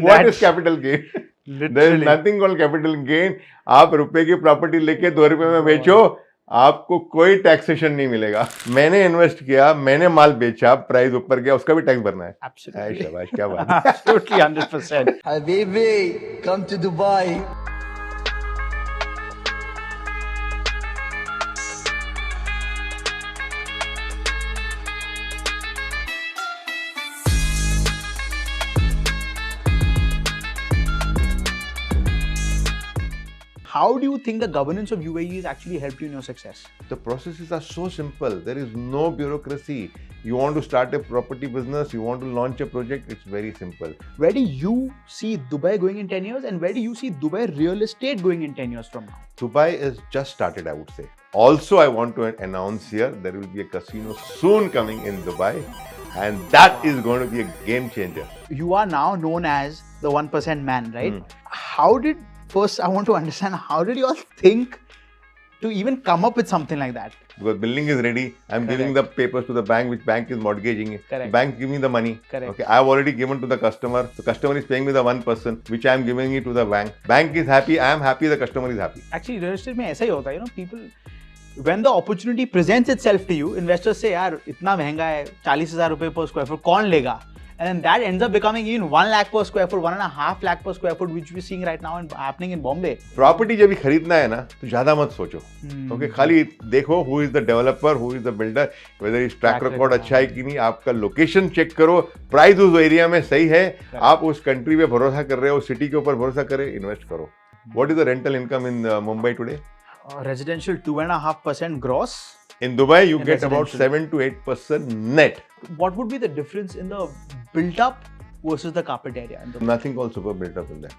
What is capital gain? There is nothing called capital gain. आप रुपए की property लेके 2 रुपए में बेचो, आपको कोई टैक्सेशन नहीं मिलेगा. मैंने इन्वेस्ट किया, मैंने माल बेचा, प्राइस ऊपर गया, उसका भी टैक्स भरना है. Absolutely. शाबाश, क्या बात है. Absolutely, 100%. Habibi, come to Dubai. How do you think the governance of UAE has actually helped you in your success? The processes are so simple. There is no bureaucracy. You want to start a property business, you want to launch a project, it's very simple. Where do you see Dubai going in 10 years and where do you see Dubai real estate going in 10 years from now? Dubai is just started, I would say. Also, I want to announce here, there will be a casino soon coming in Dubai, and that is going to be a game changer. You are now known as the 1% man, right? First, I want to understand, how did you all think to even come up with something like that? Because building is ready, I'm giving the papers to the bank, which bank is mortgaging it. Correct. Bank give me the money. Correct. Okay, I've already given to the customer. The customer is paying me the 1%, which I'm giving it to the bank. Bank is happy, I am happy, the customer is happy. Actually, real estate में ऐसा ही होता है, you know, people, when the opportunity presents itself to you, investors say, यार इतना महंगा है, 40,000 रुपए per square foot, कौन लेगा? And then that ends up becoming even 1 lakh per square foot, 1.5 lakh per square foot, which we're seeing right now and happening in Bombay. Property जब भी खरीदना है ना, तो ज़्यादा मत सोचो. Okay, खाली देखो who is the developer, who is the builder, whether his track record अच्छा है कि नहीं, आपका location check करो, price उस area में सही है, आप उस country पे भरोसा कर रहे हो, city के ऊपर भरोसा करें, invest करो. What is the rental income in Mumbai today? Residential 2.5% gross. In Dubai, you get about 7 to 8% net. What would be the difference in the built-up versus the carpet area? Nothing called super built up in there.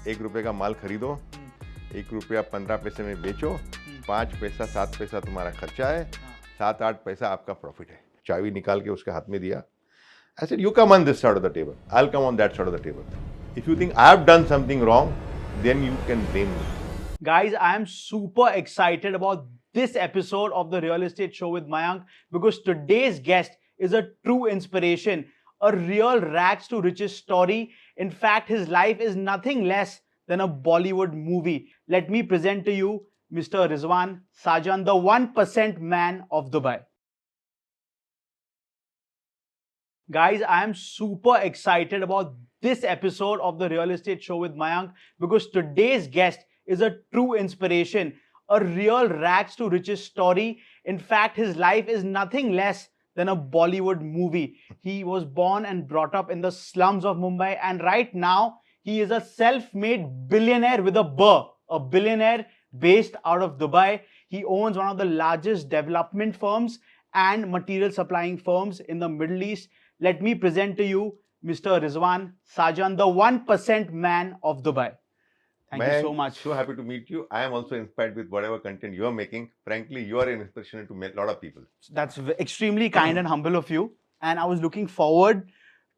1 रुपए का माल खरीदो, 1 रुपया 15 पैसे में बेचो, 5 पैसा 7 पैसा तुम्हारा खर्चा है, 7-8 पैसा आपका प्रॉफिट है. चाबी निकाल के उसके हाथ में दिया. I said, you come on this side of the table. I'll come on that side of the table. If you think I've done something wrong, then you can blame me. Guys, I am super excited about this episode of the Real Estate Show with Mayank because today's guest is a true inspiration, a real rags to riches story. In fact, his life is nothing less than a Bollywood movie. Let me present to you Mr. Rizwan Sajan, the 1% man of Dubai. Guys, I am super excited about this episode of the Real Estate Show with Mayank because today's guest is a true inspiration, a real rags to riches story. In fact, his life is nothing less than a Bollywood movie. He was born and brought up in the slums of Mumbai, and right now he is a self-made billionaire with a burr, a billionaire based out of Dubai. He owns one of the largest development firms and material supplying firms in the Middle East. Let me present to you Mr. Rizwan Sajan, the 1% man of Dubai. Thank you so much. So happy to meet you. I am also inspired with whatever content you are making. Frankly, you are an inspiration to a lot of people. That's extremely kind and humble of you. And I was looking forward,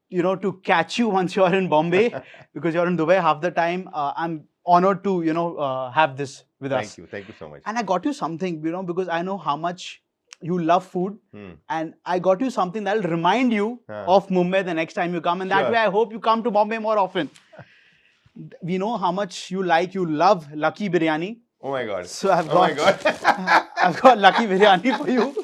you know, to catch you once you're in Bombay because you're in Dubai half the time. I'm honored to, you know, have this with us. Thank you. Thank you so much. And I got you something, you know, because I know how much you love food. And I got you something that will remind you of Mumbai the next time you come. And that way, I hope you come to Bombay more often. We know how much you love Lucky Biryani. Oh my God. So I've got Lucky Biryani for you.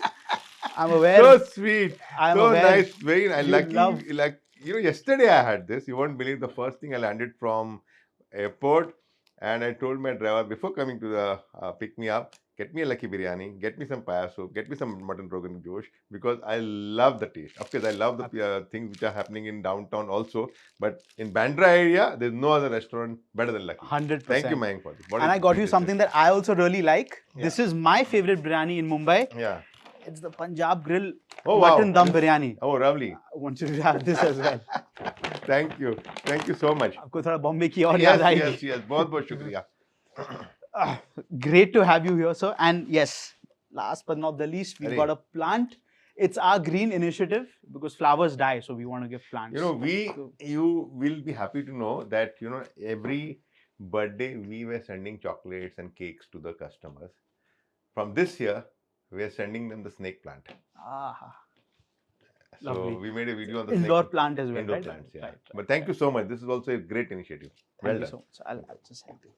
I'm aware. So sweet. I'm so aware. Nice. Very nice. Like, you know, yesterday I had this. You won't believe the first thing I landed from airport and I told my driver before coming to the pick me up, get me a Lucky Biryani, get me some paya soup, get me some mutton rogan josh because I love the taste. Of course, I love the things which are happening in downtown also. But in Bandra area, there's no other restaurant better than Lucky. 100%. Thank you, Mayank, for this. And I got you something that I also really like. Yeah. This is my favorite biryani in Mumbai. Yeah. It's the Punjab Grill wow. Mutton Dum Biryani. Oh, lovely. I want you to have this as well. Thank you. Thank you so much. आपको थोड़ा बॉम्बे की और Yes, याद आएगी. yes. बहुत शुक्रिया. Great to have you here, sir. And yes, last but not the least, we've got a plant. It's our green initiative because flowers die, so we want to give plants. You know, you will be happy to know that, you know, every birthday we were sending chocolates and cakes to the customers. From this year, we are sending them the snake plant. So Lovely. we made a video on the Indoor snake plant as well, indoor right? plants. Yeah. Right. But thank you so much. This is also a great initiative. Thank Well you done. so much. I'll just help you.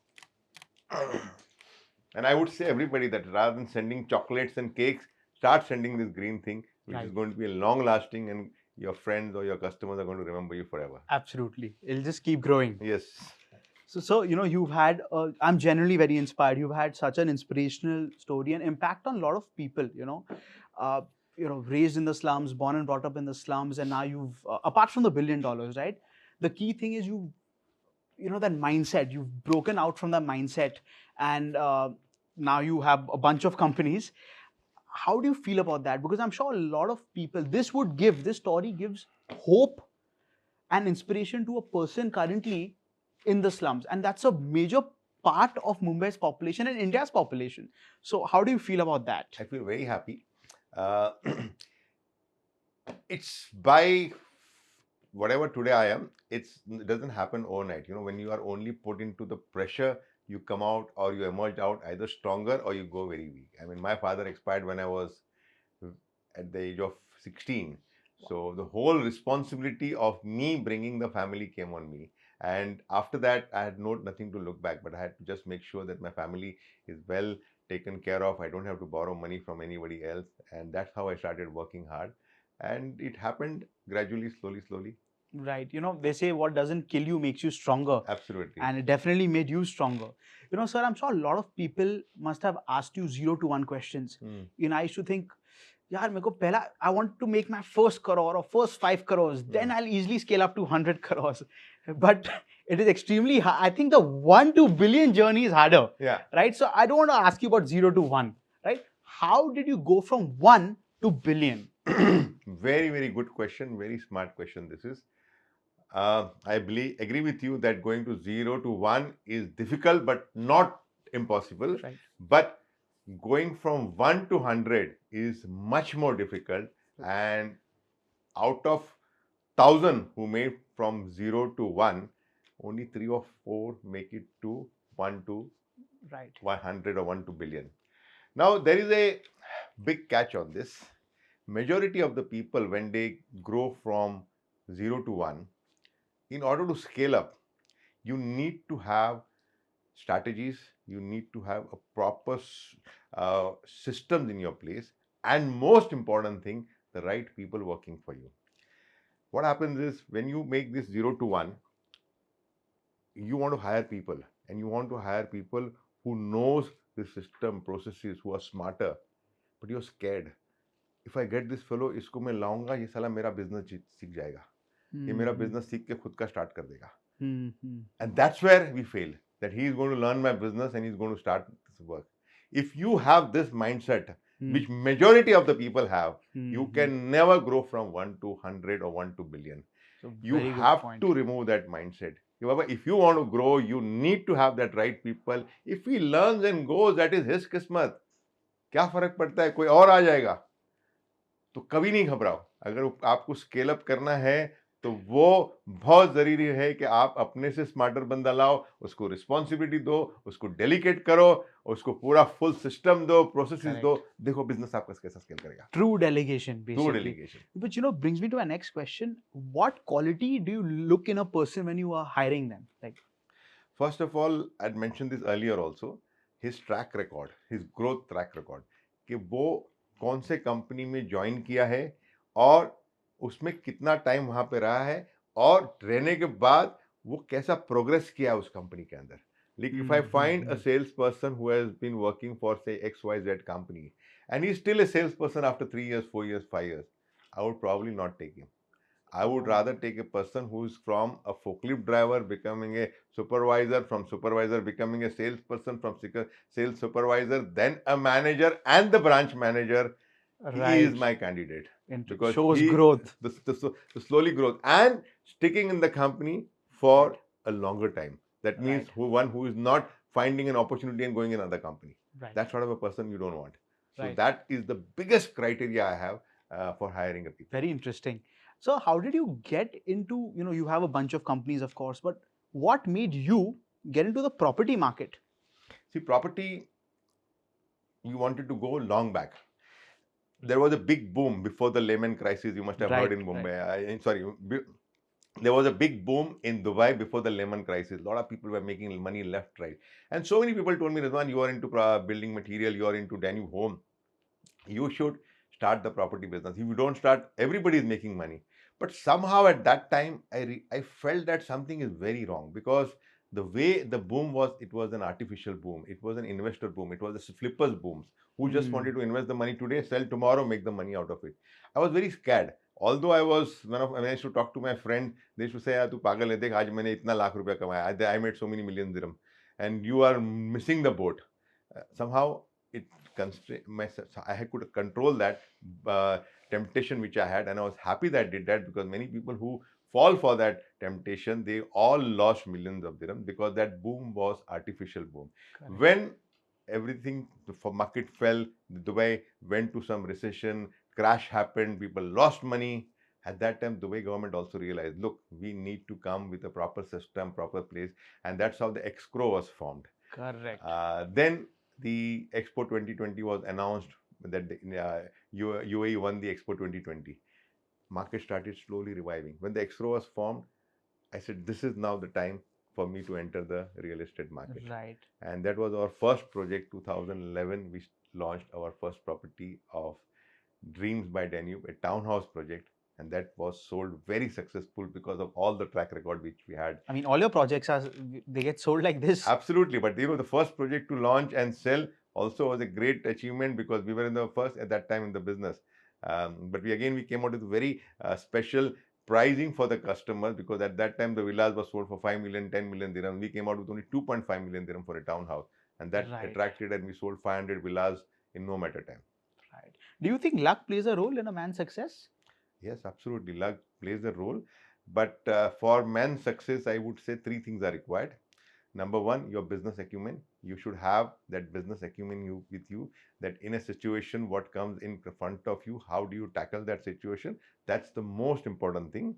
And I would say everybody that rather than sending chocolates and cakes, start sending this green thing, which is Right. going to be a long lasting, and your friends or your customers are going to remember you forever. Absolutely. It'll just keep growing. Yes. So you've had, I'm generally very inspired. You've had such an inspirational story and impact on a lot of people, uh, raised in the slums, born and brought up in the slums. And now you've, apart from the $1 billion, right? The key thing is that mindset, you've broken out from that mindset, and now you have a bunch of companies. How do you feel about that? Because I'm sure a lot of people, this story gives hope and inspiration to a person currently in the slums, and that's a major part of Mumbai's population and India's population. So how do you feel about that? I feel very happy. Uh, it's by whatever today I am, it doesn't happen overnight. When you are only put into the pressure, you come out or you emerge out either stronger or you go very weak. I mean, my father expired when I was at the age of 16. So the whole responsibility of me bringing the family came on me. And after that, I had nothing to look back, but I had to just make sure that my family is well taken care of. I don't have to borrow money from anybody else. And that's how I started working hard. And it happened gradually, slowly. Right. They say what doesn't kill you makes you stronger. Absolutely. And it definitely made you stronger. Sir, I'm sure a lot of people must have asked you 0 to 1 questions. I used to think, yaar, I want to make my first crore or first 5 crores, then I'll easily scale up to 100 crores. But it is extremely hard. I think the 1 to billion journey is harder. Yeah. Right? So I don't want to ask you about 0 to 1. Right? How did you go from 1 to billion? Very, very good question. Very smart question this is. I agree with you that going to 0 to 1 is difficult, but not impossible. Right. But going from 1 to 100 is much more difficult. And out of 1,000 who made from 0 to 1, only 3 or 4 make it to 1 to 100 or 1 to billion. Now, there is a big catch on this. Majority of the people, when they grow from 0 to 1, in order to scale up, you need to have strategies, you need to have a proper systems in your place, and most important thing, the right people working for you. What happens is when you make this 0 to 1, you want to hire people, and you want to hire people who knows the system processes, who are smarter, but you're scared. If I get this fellow, इसको मैं लाऊंगा, ये साला मेरा business सीख जाएगा, ये मेरा business सीख के खुद का start कर देगा. And that's where we fail, that he is going to learn my business and he's going to start this work. If you have this mindset, which majority of the people have, you can never grow from 1 to 100 or 1 to billion. So you have to remove that mindset. If you want to grow, you need to have that right people. If he learns and goes, that is his kismat. क्या फर्क पड़ता है, कोई और आ जाएगा. तो कभी नहीं घबराओ. अगर आपको स्केल अप करना है तो वो बहुत जरूरी है कि आप अपने से स्मार्टर बंदा लाओ, उसको रिस्पॉन्सिबिलिटी दो, उसको डेलीकेट करो, उसको पूरा फुल सिस्टम दो, प्रोसेसेस दो, देखो बिजनेस आपका कैसा स्केल करेगा. True delegation, basically. True delegation. But brings me to my next question. What quality do you look in a person when you are hiring them? Like, first of all, I'd mentioned this earlier also, his track record, his growth track record, कि वो कौन से company में join किया है और उसमें कितना टाइम वहां पे रहा है और रहने के बाद वो कैसा प्रोग्रेस किया उस कंपनी के अंदर. Like if I find a salesperson who has been working for say XYZ company and he's still a salesperson after 3 years, 4 years, 5 years, I would probably not take him. I would rather take a person who's from a forklift driver becoming a supervisor, from supervisor becoming a salesperson, from sales supervisor, then a manager and the branch manager. He is my candidate. Because shows growth. The slowly growth and sticking in the company for a longer time. That means one who is not finding an opportunity and going in another company. That sort of a person you don't want. So that is the biggest criteria I have for hiring a people. Very interesting. So how did you get into, you have a bunch of companies, of course, but what made you get into the property market? See, property, you wanted to go long back. there was a big boom before the Lehman crisis. You must have heard Right, in right. Mumbai. Sorry, there was a big boom in Dubai before the Lehman crisis. A lot of people were making money left, right. And so many people told me, Rizwan, you are into building material, you are into new home. You should start the property business. If you don't start, everybody is making money. But somehow at that time, I felt that something is very wrong, because the way the boom was, it was an artificial boom. It was an investor boom. It was a flippers booms who just wanted to invest the money today, sell tomorrow, make the money out of it. I was very scared. Although I was when I used to talk to my friend, they used to say, "यार तू पागल है, देख आज मैंने इतना लाख रुपया कमाया. I made so many million dirham, and you are missing the boat." Somehow it constrained myself. I could control that uh, temptation which I had, and I was happy that I did that, because many people who fall for that temptation, they all lost millions of dirham, because that boom was artificial boom. Correct. When everything for market fell, Dubai went to some recession, crash happened, people lost money. At that time, Dubai government also realized, look, we need to come with a proper system, proper place, and that's how the Excro was formed. Correct. Then the Expo 2020 was announced, that the, UAE won the Expo 2020. Market started slowly reviving. When the Expo was formed, I said, this is now the time for me to enter the real estate market. Right. And that was our first project, 2011. We launched our first property of Dreams by Danube, a townhouse project. And that was sold very successful because of all the track record which we had. I mean, all your projects they get sold like this. Absolutely. But the first project to launch and sell also was a great achievement, because we were in the first at that time in the business. But we came out with very special pricing for the customers, because at that time the villas were sold for 5 million, 10 million dirham. We came out with only 2.5 million dirham for a townhouse, and that Right. attracted, and we sold 500 villas in no matter time. Right. Do you think luck plays a role in a man's success? Yes, absolutely. Luck plays a role. But for man's success, I would say three things are required. Number one, your business acumen. You should have that business acumen with you, that in a situation, what comes in front of you, how do you tackle that situation? That's the most important thing.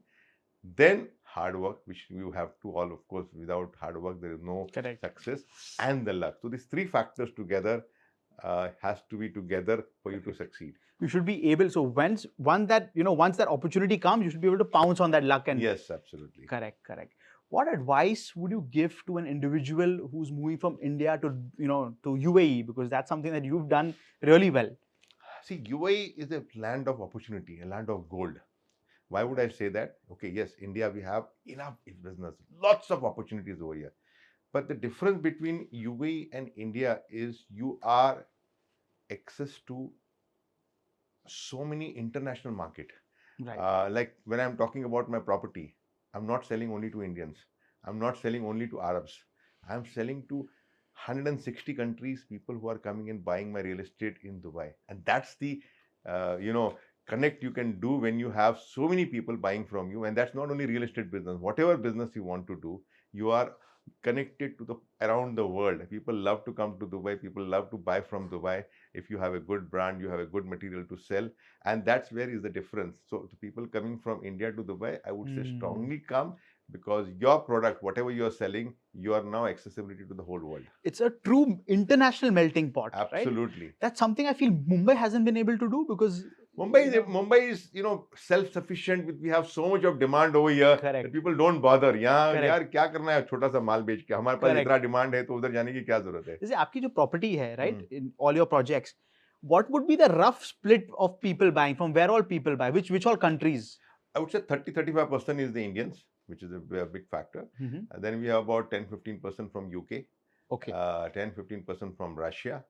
Then hard work, which you have to all, of course, without hard work, there is no Correct. success, and the luck. So these three factors together has to be together for you to succeed. You should be able. So once that opportunity comes, you should be able to pounce on that luck. And yes, absolutely. Correct. What advice would you give to an individual who's moving from India to UAE, because that's something that you've done really well? See, UAE is a land of opportunity, a land of gold. Why would I say that? Okay, yes, India, we have enough business, lots of opportunities over here. But the difference between UAE and India is you are access to so many international market. Right. Like when I'm talking about my property, I'm not selling only to Indians. I'm not selling only to Arabs. I'm selling to 160 countries, people who are coming and buying my real estate in Dubai. And that's the, connect you can do when you have so many people buying from you. And that's not only real estate business. Whatever business you want to do, you are connected to the around the world. People love to come to Dubai. People love to buy from Dubai. If you have a good brand, you have a good material to sell, and that's where is the difference. So the people coming from India to Dubai, I would say strongly come, because your product, whatever you are selling, you are now accessibility to the whole world. It's a true international melting pot. Absolutely. Right? That's something I feel Mumbai hasn't been able to do, because Mumbai is self-sufficient. We have so much of demand over here that people don't bother. यहाँ यार क्या करना है छोटा सा माल बेच के, हमारे पास इतना डिमांड है तो उधर जाने की क्या जरूरत है? जैसे आपकी जो प्रॉपर्टी है, right, in all your projects, what would be the rough split of people buying? From where all people buy? Which all countries? I would say 30-35% is the Indians, which is a big factor. And then we have about 10-15% from UK. Okay. 10-15% from Russia.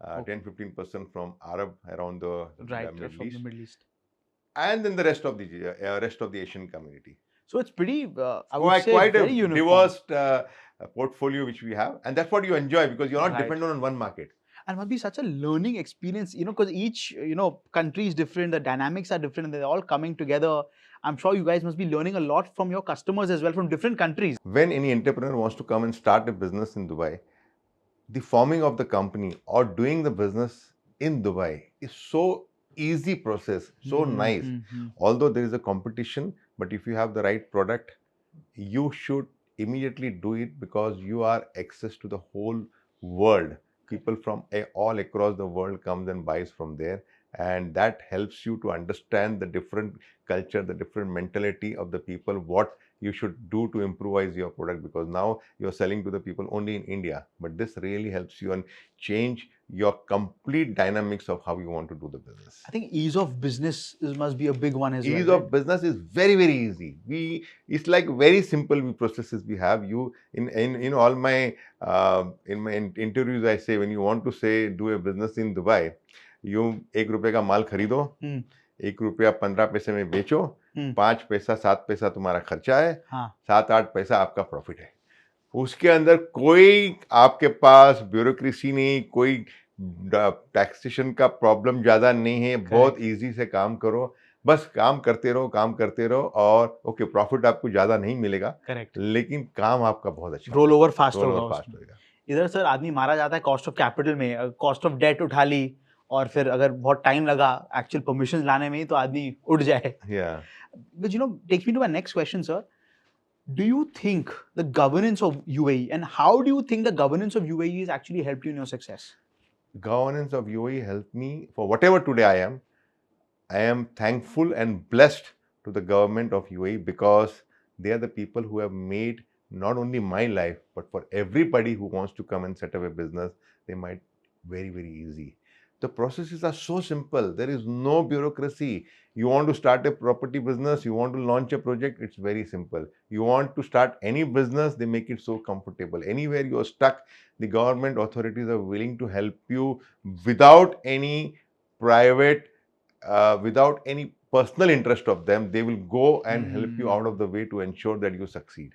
10-15% from Arab around the Middle East. And then the rest of the Asian community. So it's pretty, I would say, quite very a diverse portfolio which we have, and that's what you enjoy, because you're not dependent on one market. And it must be such a learning experience, because each country is different, the dynamics are different, and they're all coming together. I'm sure you guys must be learning a lot from your customers as well, from different countries. When any entrepreneur wants to come and start a business in Dubai, the forming of the company or doing the business in Dubai is so easy process, so nice. Although there is a competition, but if you have the right product, you should immediately do it, because you are access to the whole world. People from all across the world comes and buys from there, and that helps you to understand the different culture, the different mentality of the people, what you should do to improvise your product, because now you're selling to the people only in India. But this really helps you and change your complete dynamics of how you want to do the business. I think ease of business must be a big one as well. Ease of business is very, very easy. It's like very simple processes we have. You in all my in my interviews I say, when you want to say do a business in Dubai, you ₹1 का माल खरीदो, ₹1 15 पैसे में बेचो, 5 पैसा 7 पैसा तुम्हारा खर्चा है, 7-8 पैसा आपका प्रॉफिट है. उसके अंदर कोई आपके पास ब्यूरोक्रेसी नहीं, कोई टैक्सेशन का प्रॉब्लम ज्यादा नहीं है. बहुत इजी से काम करो, बस काम करते रहो और ओके प्रॉफिट आपको ज्यादा नहीं मिलेगा, लेकिन काम आपका बहुत अच्छा, रोल ओवर फास्ट होगा. इधर सर आदमी मारा जाता है कॉस्ट ऑफ कैपिटल में, कॉस्ट ऑफ डेट उठा ली, और फिर अगर बहुत टाइम लगा एक्चुअल परमिशन लाने में ही तो आदमी उठ जाए. Which takes me to my next question, sir. Do you think the governance of UAE, and how do you think the governance of UAE has actually helped you in your success? Governance of UAE helped me for whatever today I am. I am thankful and blessed to the government of UAE, because they are the people who have made not only my life, but for everybody who wants to come and set up a business, they made very, very easy. The processes are so simple. There is no bureaucracy. You want to start a property business, you want to launch a project, it's very simple. You want to start any business, they make it so comfortable. Anywhere you are stuck, the government authorities are willing to help you without any private, without any personal interest of them. They will go and help you out of the way to ensure that you succeed.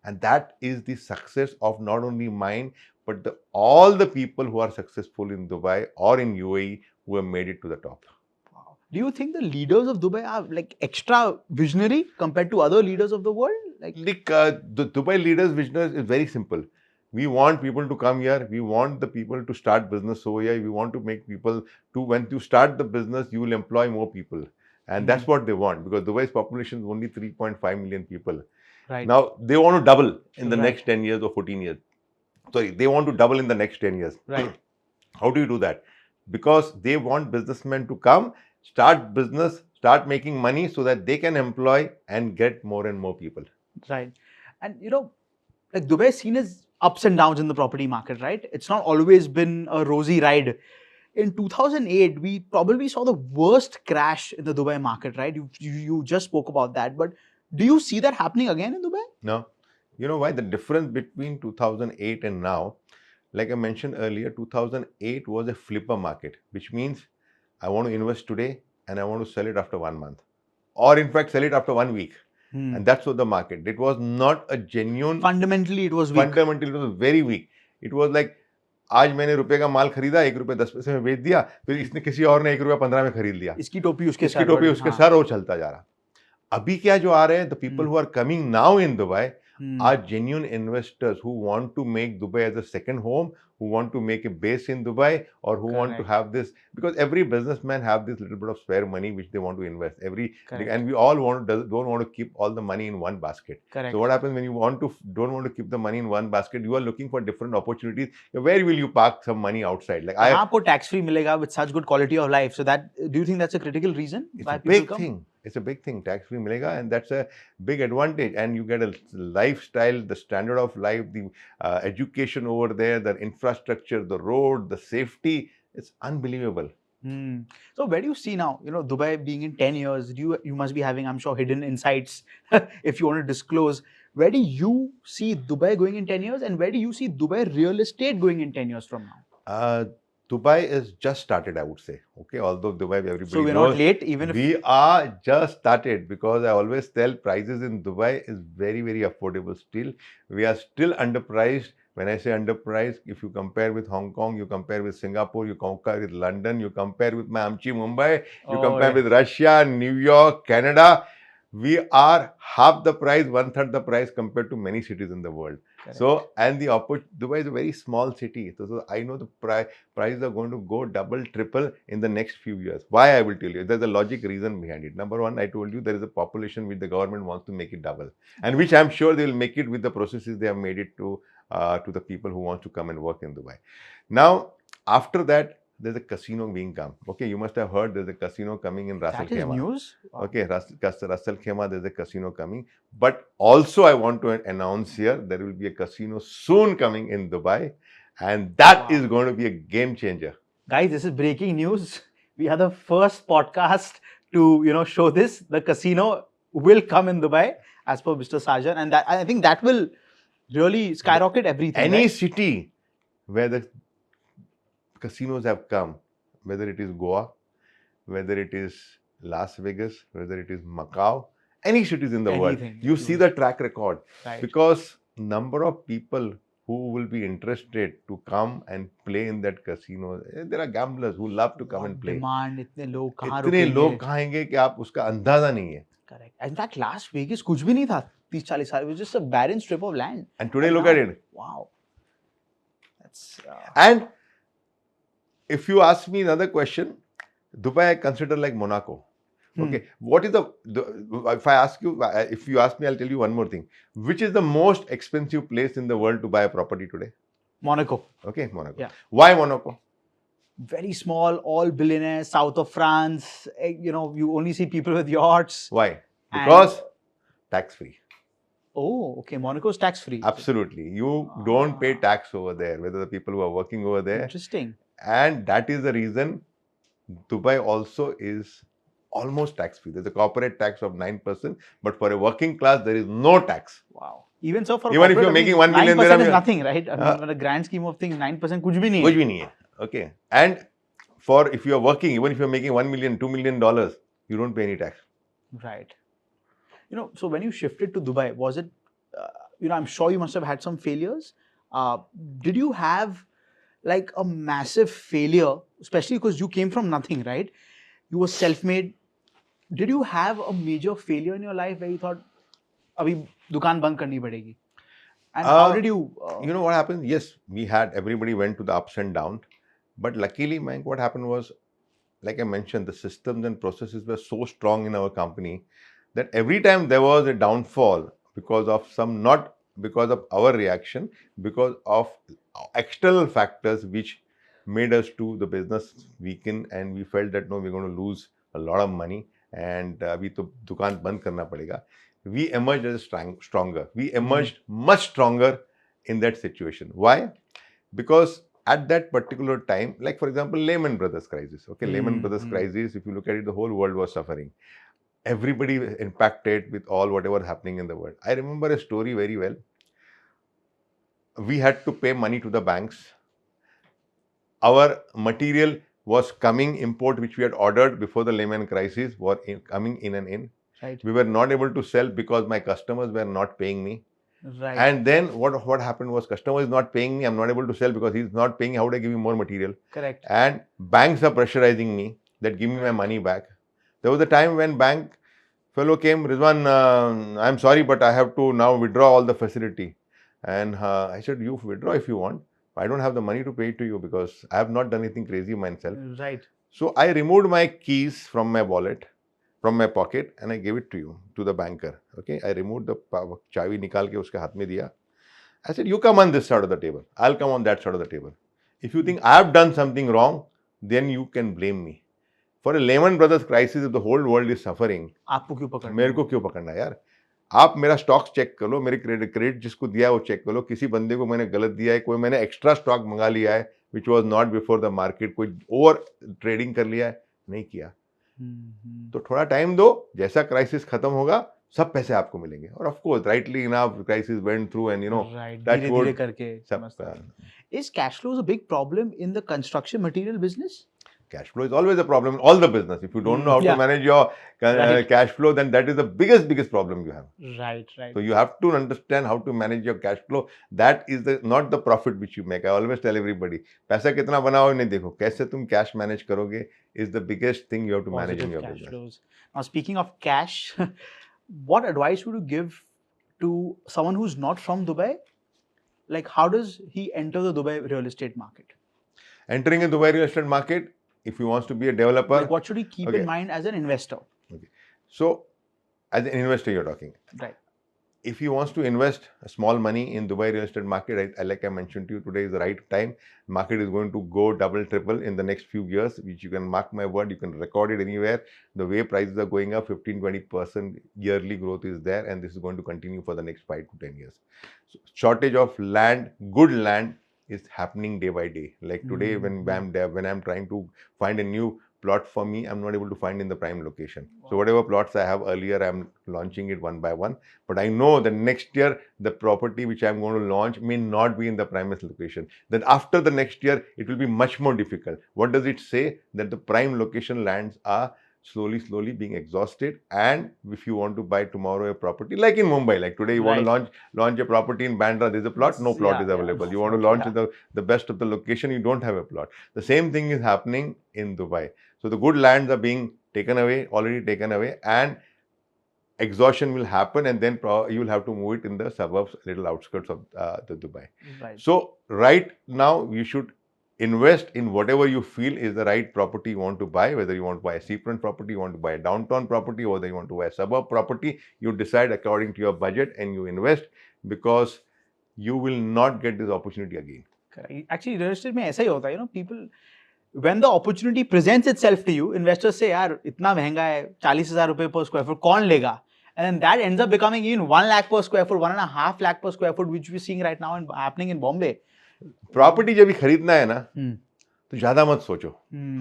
And that is the success of not only mine, but all the people who are successful in Dubai or in UAE who have made it to the top. Wow. Do you think the leaders of Dubai are like extra visionary compared to other leaders of the world? Like the Dubai leaders' vision is very simple. We want people to come here. We want the people to start business over here. We want to make people to, when you start the business, you will employ more people. And that's what they want, because Dubai's population is only 3.5 million people. Right. Now, they want to double in the next 10 years or 14 years. Sorry, they want to double in the next 10 years. Right. How do you do that? Because they want businessmen to come, start business, start making money so that they can employ and get more and more people. Right. And like Dubai is seen as ups and downs in the property market, right? It's not always been a rosy ride. In 2008, we probably saw the worst crash in the Dubai market, right? You just spoke about that, but do you see that happening again in Dubai? No. You know why? The difference between 2008 and now, like I mentioned earlier, 2008 was a flipper market, which means I want to invest today and I want to sell it after 1 month, or in fact sell it after 1 week. And that's what the market. It was not a genuine. Fundamentally, it was weak. Fundamentally, it was very weak. It was like, आज मैंने ₹1 का माल खरीदा, ₹1.10 में बेच दिया, फिर इसने किसी और ने ₹1.15 में खरीद लिया. इसकी टोपी उसके सर वो चलता जा रहा. अभी क्या जो आ रहे हैं, the people who are coming now in Dubai are genuine investors who want to make Dubai as a second home, who want to make a base in Dubai, or who want to have this, because every businessman have this little bit of spare money which they want to invest. And we all don't want to keep all the money in one basket. So what happens when you don't want to keep the money in one basket? You are looking for different opportunities. Where will you park some money outside? Like आपको tax free मिलेगा with such good quality of life. So that, do you think that's a critical reason? It's a big thing. It's a big thing. Tax free milega, and that's a big advantage. And you get a lifestyle, the standard of life, the education over there, the infrastructure, the road, the safety. It's unbelievable. So where do you see now, Dubai being in 10 years, you must be having, I'm sure, hidden insights if you want to disclose. Where do you see Dubai going in 10 years, and where do you see Dubai real estate going in 10 years from now? Dubai is just started, I would say. Okay, although Dubai, everybody so we're knows, not late, even if we are just started, because I always tell prices in Dubai is very, very affordable still. We are still underpriced. When I say underpriced, if you compare with Hong Kong, you compare with Singapore, you compare with London, you compare with Mumbai, you compare with Russia, New York, Canada, we are half the price, 1/3 the price compared to many cities in the world. Correct. So, and Dubai is a very small city. So I know the prices are going to go double, triple in the next few years. Why? I will tell you. There's a logic reason behind it. Number one, I told you there is a population which the government wants to make it double, and which I'm sure they will make it with the processes they have made it to the people who want to come and work in Dubai. Now, after that, there's a casino being come. Okay, you must have heard there's a casino coming in Ras Al That is Khaimah. news. Wow. Okay, Ras Al Khaimah, there's a casino coming. But also I want to announce here, there will be a casino soon coming in Dubai. And that is going to be a game changer. Guys, this is breaking news. We are the first podcast to, show this. The casino will come in Dubai, as per Mr. Sajan. And that, I think that will really skyrocket everything. Any city where the casinos have come, whether it is Goa, whether it is Las Vegas, whether it is Macau, any cities in the world, you see the track record. Right. Because number of people who will be interested to come and play in that casino, there are gamblers who love to come and play. Demand, इतने लोग कहाँ इतने लोग खाएंगे कि आप उसका अंदाजा नहीं है. Correct. In fact, Las Vegas कुछ भी नहीं था 30-40 साल. It was just a barren strip of land. And today look at it. Wow. That's. And if you ask me another question, Dubai I consider like Monaco. Okay, what is the if you ask me, I'll tell you one more thing. Which is the most expensive place in the world to buy a property today? Monaco. Okay, Monaco. Yeah. Why Monaco? Very small, all billionaires, south of France. You only see people with yachts. Why? Because tax-free. Oh, okay. Monaco is tax-free. Absolutely. You don't pay tax over there, whether the people who are working over there. Interesting. And that is the reason Dubai also is almost tax-free. There's a corporate tax of 9%, but for a working class, there is no tax. Wow. Even so, for even if you're making 1 million, 9% is nothing, right? I mean, in the grand scheme of things, 9% कुछ भी नहीं है. कुछ भी नहीं है. Okay. And for if you're working, even if you're making $1 million, $2 million, you don't pay any tax. Right. So when you shifted to Dubai, was it, I'm sure you must have had some failures. Did you have like a massive failure, especially because you came from nothing, right? You were self-made. Did you have a major failure in your life where you thought, abhi dukaan band karni padegi? And how did you? You know what happened? Yes, everybody went to the ups and downs. But luckily, Mayank, what happened was, like I mentioned, the systems and processes were so strong in our company that every time there was a downfall because of not because of our reaction, because of external factors which made us to the business weaken, and we felt that no, we're going to lose a lot of money and abhi to dukaan band karna padega. We emerged as stronger. We emerged much stronger in that situation. Why? Because at that particular time, like for example, Lehman Brothers crisis. Okay, Lehman Brothers crisis, if you look at it, the whole world was suffering. Everybody was impacted with whatever happening in the world. I remember a story very well. We had to pay money to the banks. Our material was coming, import which we had ordered before the Lehman crisis were coming in and in. Right. We were not able to sell because my customers were not paying me. Right. And then what happened was, customer is not paying me, I'm not able to sell because he's not paying. How would I give him more material? Correct. And banks are pressurizing me that give me my money back. There was a time when bank fellow came, Rizwan, I'm sorry, but I have to now withdraw all the facility. And I said, you withdraw if you want. I don't have the money to pay to you because I have not done anything crazy myself. Right. So I removed my keys from my wallet, from my pocket, and I gave it to you, to the banker. Okay, I removed the chavi, nikal ke uske haath mein diya. I said, you come on this side of the table. I'll come on that side of the table. If you think I have done something wrong, then you can blame me. For a Lehman Brothers crisis, if the whole world is suffering, आपको क्यों पकड़ना? मेरे को क्यों पकड़ना यार? आप मेरा स्टॉक्स चेक कर लो, मेरे क्रेडिट जिसको दिया है वो चेक कर लो. किसी बंदे को मैंने गलत दिया है, कोई मैंने एक्स्ट्रा स्टॉक मंगा लिया है which was not before the market, कोई ओवर ट्रेडिंग कर लिया है, नहीं किया. तो थोड़ा टाइम दो, जैसा क्राइसिस खत्म होगा सब पैसे आपको मिलेंगे. और of course rightly enough crisis went through and धीरे-धीरे करके समझता. Is cash flow a big problem in the construction material business? Cash flow is always a problem in all the business. If you don't know how to manage your cash flow, then that is the biggest problem you have. Right. So you have to understand how to manage your cash flow. That is not the profit which you make. I always tell everybody, पैसा कितना बनाओ नहीं देखो, कैसे तुम cash manage करोगे is the biggest thing you have to manage in your business. Flows. Now speaking of cash, what advice would you give to someone who's not from Dubai? Like how does he enter the Dubai real estate market? Entering in Dubai real estate market, if he wants to be a developer, like what should he keep in mind as an investor? Okay. So, as an investor, you're talking. Right. if he wants to invest small money in Dubai real estate market, like I mentioned to you, today is the right time. Market is going to go double, triple in the next few years, which you can mark my word, you can record it anywhere. The way prices are going up, 15-20% yearly growth is there, and this is going to continue for the next 5 to 10 years. So shortage of land, good land is happening day by day. Like today, when I'm trying to find a new plot for me, I'm not able to find in the prime location. Wow. So whatever plots I have earlier, I'm launching it one by one. But I know the next year, the property which I'm going to launch may not be in the primest location. Then after the next year, it will be much more difficult. What does it say? That the prime location lands are slowly being exhausted. And if you want to buy tomorrow a property, like in Mumbai, like today you want to launch a property in Bandra, there's a plot, no plot is available. You want to launch the best of the location, you don't have a plot. The same thing is happening in Dubai. So the good lands are being taken away, already taken away, and exhaustion will happen, and then you will have to move it in the suburbs, little outskirts of the Dubai. Right. So right now you should invest in whatever you feel is the right property you want to buy, whether you want to buy a seafront property, you want to buy a downtown property, or whether you want to buy a suburb property. You decide according to your budget and you invest, because you will not get this opportunity again. Correct. Actually, real estate mein aisa hi hota hai, people, when the opportunity presents itself to you, investors say, yaar, itna महंगा है, 40,000 रुपए per square foot, कौन लेगा? And then that ends up becoming even 1 lakh per square foot, 1.5 lakh per square foot, which we're seeing right now and happening in Bombay. Property जब भी खरीदना है ना, तो ज़्यादा मत सोचो,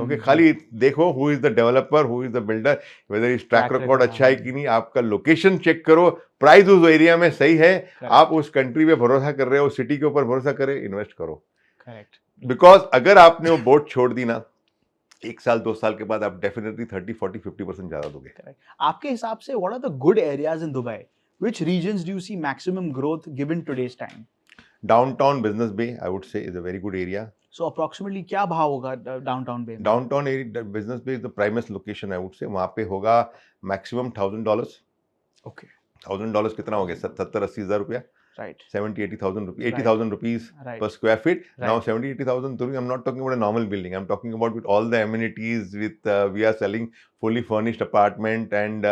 ओके, खाली देखो who is the developer, who is the builder, whether his track record अच्छा है कि नहीं, आपका लोकेशन चेक करो, प्राइस उस एरिया में सही है, आप उस कंट्री पे भरोसा कर रहे हो, सिटी के ऊपर भरोसा करें, इन्वेस्ट करो. करेक्ट. बिकॉज अगर आपने वो बोट छोड़ दी ना, 1 साल 2 साल के बाद आप डेफिनेटली 30, 40, 50% ज्यादा दोगे. आपके हिसाब से what are the good areas in Dubai? Which regions do you see maximum growth given today's time? Downtown Business Bay, I would say, is a very good area. So approximately क्या भाव होगा downtown Bay? Downtown area, Business Bay is the primest location, I would say. वहाँ पे होगा maximum $1,000. Okay. $1,000 कितना हो गया? 70-80 हज़ार रुपया. Right. 70-80,000 rupees, 80,000 rupees per square feet. Right. Now 70-80,000, I'm not talking about a normal building. I'm talking about with all the amenities. With we are selling fully furnished apartment and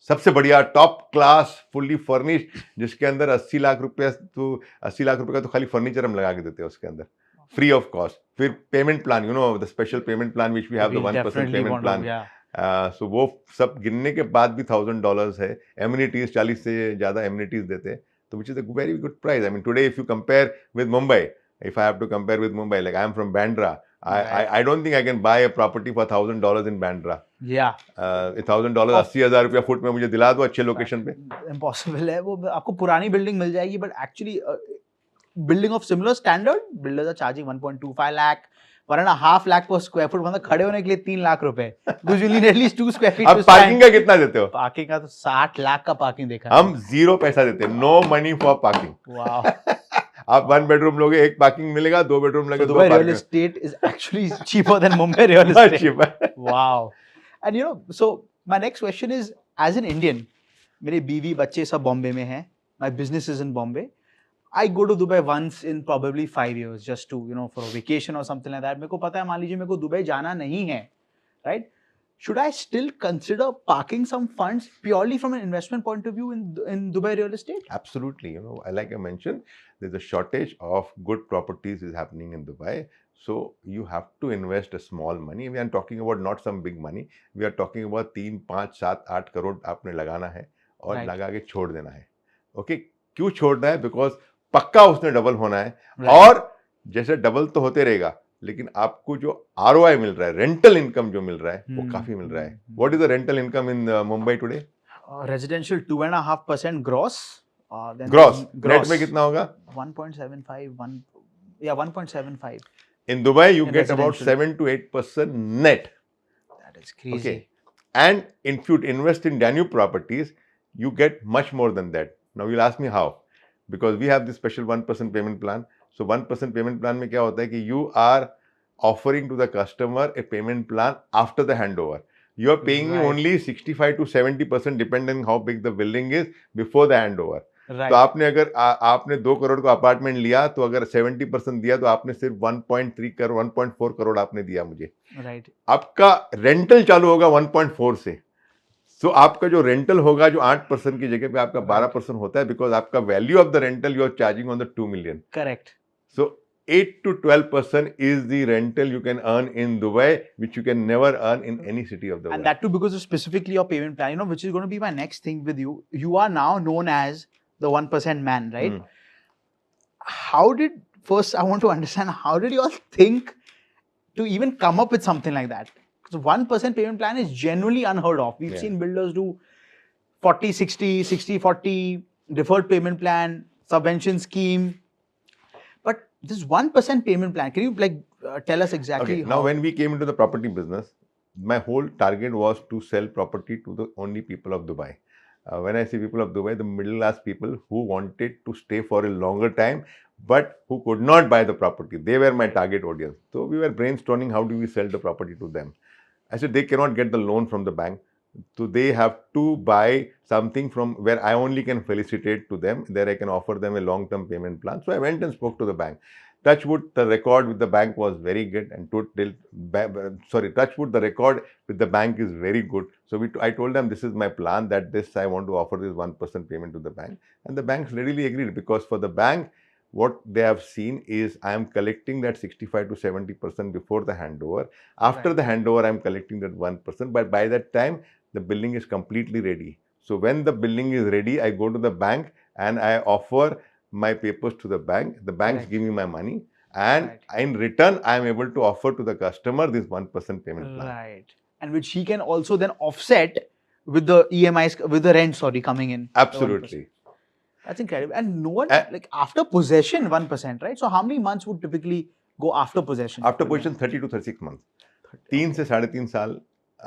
सबसे बढ़िया top class fully furnished, जिसके अंदर 80 लाख रुपए का तो खाली furniture हम लगा के देते हैं उसके अंदर, फ्री ऑफ कॉस्ट. फिर payment plan, you know the special payment plan which we have, the 1% payment plan. So वो सब गिनने के बाद भी $1,000 है. एमिनिटीज 40 से ज्यादा एमिनिटीज देते हैं, so which is a very good price. I mean, today if you compare with Mumbai, if I have to compare with Mumbai, like I am from Bandra, I don't think I can buy a property for $1,000 in Bandra. Yeah. $1,000 80,000 रुपया foot में मुझे दिला दो अच्छे location पे. Impossible है वो. आपको पुरानी बिल्डिंग मिल जाएगी, but actually building of similar standard, builders are charging 1.25 lakh, 1.5 lakh per square foot. मतलब खड़े होने के लिए 3 लाख रुपए. Because you need at least 2 square feet. अब पार्किंग का कितना देते हो? पार्किंग का तो 60 लाख का पार्किंग देखा. हम 0 पैसा देते हैं. No money for parking. Wow. आप 1 bedroom लोगे, 1 पार्किंग मिलेगा, 2 bedroom लोगे, 2 parking. Real estate is actually cheaper than Mumbai real estate. Cheaper. Wow. And you know, so my next question is, as an Indian, मेरे बीवी बच्चे सब बॉम्बे में हैं. My business is in Bombay. I go to Dubai once in probably 5 years just to, you know, for a vacation or something like that. मेरे को पता है, मान लीजिए मेरे को दुबई जाना नहीं है, right? Should I still consider parking some funds purely from an investment point of view in Dubai real estate? Absolutely. You know, like I mentioned, there's a shortage of good properties is happening in Dubai. So you have to invest a small money. We are talking about not some big money. We are talking about 3, 5, 7, 8 crore आपने लगाना है और लगा के छोड़ देना है. Okay? क्यों छोड़ना है? Because पक्का उसने डबल होना है. और जैसे डबल तो होते रहेगा, लेकिन आपको जो ROI मिल रहा है, रेंटल इनकम जो मिल रहा है, वो काफी मिल रहा है. What is the rental income in Mumbai today? Residential 2.5% gross. Gross. Net में कितना होगा? 1.75. In Dubai, you get about 7 to 8% net. That is crazy. Okay. And if you invest in Danube properties, you get much more than that. Now you'll ask me how? Because we have this special 1% payment plan. So 1% payment plan में क्या होता है कि you are offering to the customer a payment plan after the handover. You are paying me only 65 to 70% depending on how big the building is before the handover. तो आपने अगर आपने 2 करोड़ का अपार्टमेंट लिया, तो अगर 70% दिया, तो आपने सिर्फ 1.3 करोड़ 1.4 करोड़ आपने दिया मुझे. राइट. आपका रेंटल चालू होगा 1.4 से. सो आपका जो रेंटल होगा जो 8% की जगह पे आपका 12% होता है, बिकॉज आपका value of the rental you are charging on the 2 million. Correct. So 8 to 12% is the rental you can earn in Dubai, which you can never earn in any city of the And world. that too because of specifically your payment plan, you know, which is going to be my next thing with you. You are now known as the 1% man, right? How did, first I want to understand, how did you all think to even come up with something like that? Because 1% payment plan is generally unheard of. We've seen builders do 40, 60, 60, 40, deferred payment plan, subvention scheme. But this 1% payment plan, can you tell us exactly Okay, how? now when we came into the property business, my whole target was to sell property to the only people of Dubai. When I say people of Dubai, the middle class people who wanted to stay for a longer time, but who could not buy the property. They were my target audience. So we were brainstorming how do we sell the property to them. I said they cannot get the loan from the bank. So they have to buy something from where I only can felicitate to them. There I can offer them a long-term payment plan. So I went and spoke to the bank. Touchwood, the record with the bank was very good, and Touchwood, the record with the bank is very good. So I told them this is my plan, that this I want to offer this 1% payment to the bank, and the banks readily agreed, because for the bank, what they have seen is I am collecting that 65 to 70% before the handover. After the handover, I am collecting that 1%. But by that time, the building is completely ready. So when the building is ready, I go to the bank and I offer my papers to the bank. The banks give me my money, and in return, I am able to offer to the customer this 1% payment plan. Right. And which he can also then offset with the EMIs, with the rent, coming in. Absolutely. That's incredible. And no one, like after possession, 1%, right? So how many months would typically go after possession? After possession, 30 to 36 months. 3 से 3.5 साल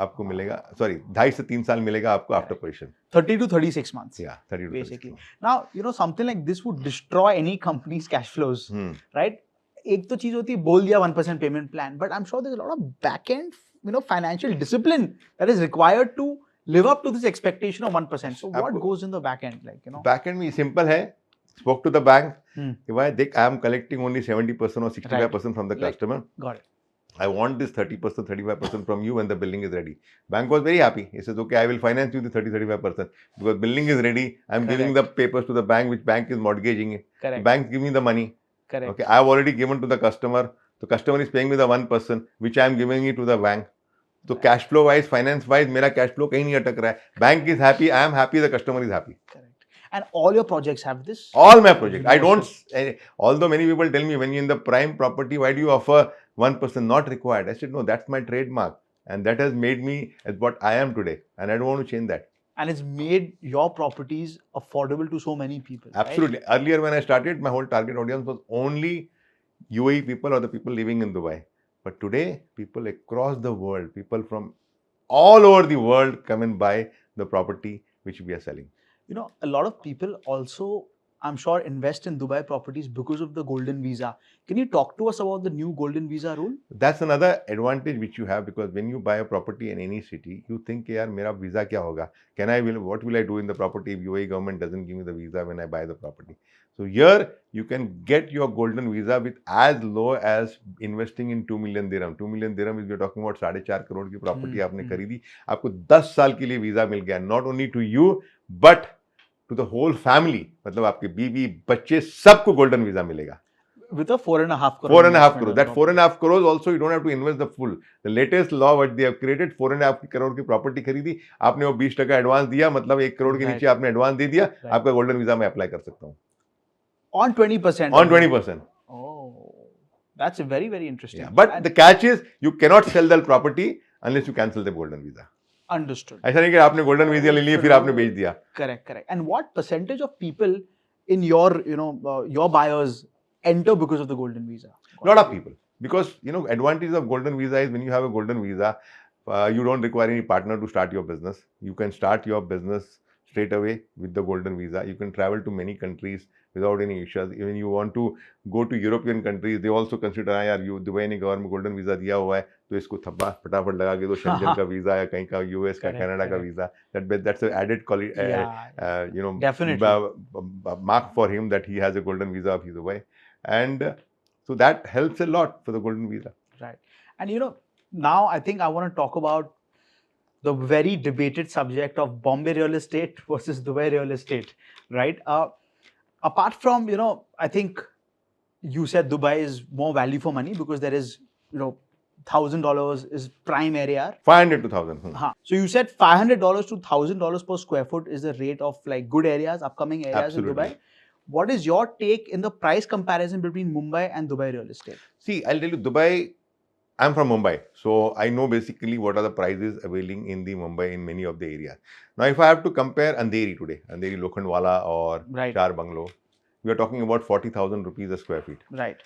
आपको मिलेगा, sorry, 2.5 से 3 साल मिलेगा आपको after possession. 30 to 36 months. Yeah, 30 to basically. 36 months. Now, you know, something like this would destroy any company's cash flows, right? एक तो चीज होती है बोल दिया 1% payment plan, but I'm sure there's a lot of back end, you know, financial discipline that is required to live up to this expectation of 1%. So what goes in the back end, like, you know? Back end में simple है. Spoke to the bank. I am collecting only 70% or 65% from the customer. Got it. I want this 30%, 35% from you when the building is ready. Bank was very happy. He says, okay, I will finance you the 30, 35% because building is ready. I'm giving the papers to the bank, which bank is mortgaging it. Correct. Bank give me the money. Correct. Okay, I have already given to the customer. The customer is paying me the 1%, which I am giving it to the bank. So cash flow wise, finance wise, मेरा cash flow कहीं नहीं अटक रहा है. Bank is happy, I am happy, the customer is happy. Correct. And all your projects have this? All my projects. I don't, although many people tell me when you're in the prime property, why do you offer 1%? Not required. I said, no, that's my trademark. And that has made me as what I am today. And I don't want to change that. And it's made your properties affordable to so many people. Absolutely. Right? Earlier when I started, my whole target audience was only UAE people or the people living in Dubai. But today, people across the world, people from all over the world come and buy the property which we are selling. You know, a lot of people also, I'm sure, invest in Dubai properties because of the golden visa. Can you talk to us about the new golden visa rule? That's another advantage which you have, because when you buy a property in any city, you think, yaar, mera visa kya hoga? What will I do in the property if UAE government doesn't give me the visa when I buy the property? So here you can get your golden visa with as low as investing in 2 million dirham. 2 million dirham is, we're talking about 4.5 crore की property आपने खरीदी, आपको 10 साल के लिए visa मिल गया. Not only to you, but to the whole family. मतलब आपके बीवी, बच्चे, सबको golden visa मिलेगा. With a 4.5 crore. 4.5 crore. That 4.5 crores also you don't have to invest the full. The latest law what they have created, 4.5 crore की property खरीदी, आपने वो 20% एडवांस दिया, मतलब 1 करोड़ के नीचे आपने एडवांस दे दिया, आपका गोल्डन वीजा मैं अप्लाई कर सकता हूँ. On 20%. On 20%. Oh, that's very, very interesting. Yeah. But the catch is you cannot sell the property unless you cancel the golden visa. Understood. ऐसा नहीं कि आपने गोल्डन वीजा ले लिया फिर आपने बेच दिया. Correct, correct. And what percentage of people in your, you know, your buyers enter because of the golden visa? A lot of people. Because, you know, advantage of golden visa is when you have a golden visa, you don't require any partner to start your business. You can start your business straight away with the golden visa. You can travel to many countries without any issues. Even you want to go to European countries, they also consider, यार you Dubai ने government golden visa दिया हुआ है तो इसको थप्पा फटाफट लगा के दो, शेंजन का वीजा या कहीं का यूएस का कनाडा का visa. That's an added quality, you know, definitely mark for him that he has a golden visa of Dubai. And so that helps a lot for the golden visa. Right. And you know, now I think I want to talk about the very debated subject of Bombay real estate versus Dubai real estate, right? Apart from, I think you said Dubai is more value for money because there is, $1,000 is prime area. 500 to 1,000. So you said $500 to $1,000 per square foot is the rate of like good areas, upcoming areas in Absolutely. Dubai. What is your take in the price comparison between Mumbai and Dubai real estate? See, I'll tell you, Dubai, I'm from Mumbai, so I know basically what are the prices availing in the Mumbai in many of the areas. Now, if I have to compare Andheri today, Andheri Lokhandwala or Right. Char Bungalow, we are talking about 40,000 rupees a square feet. Right.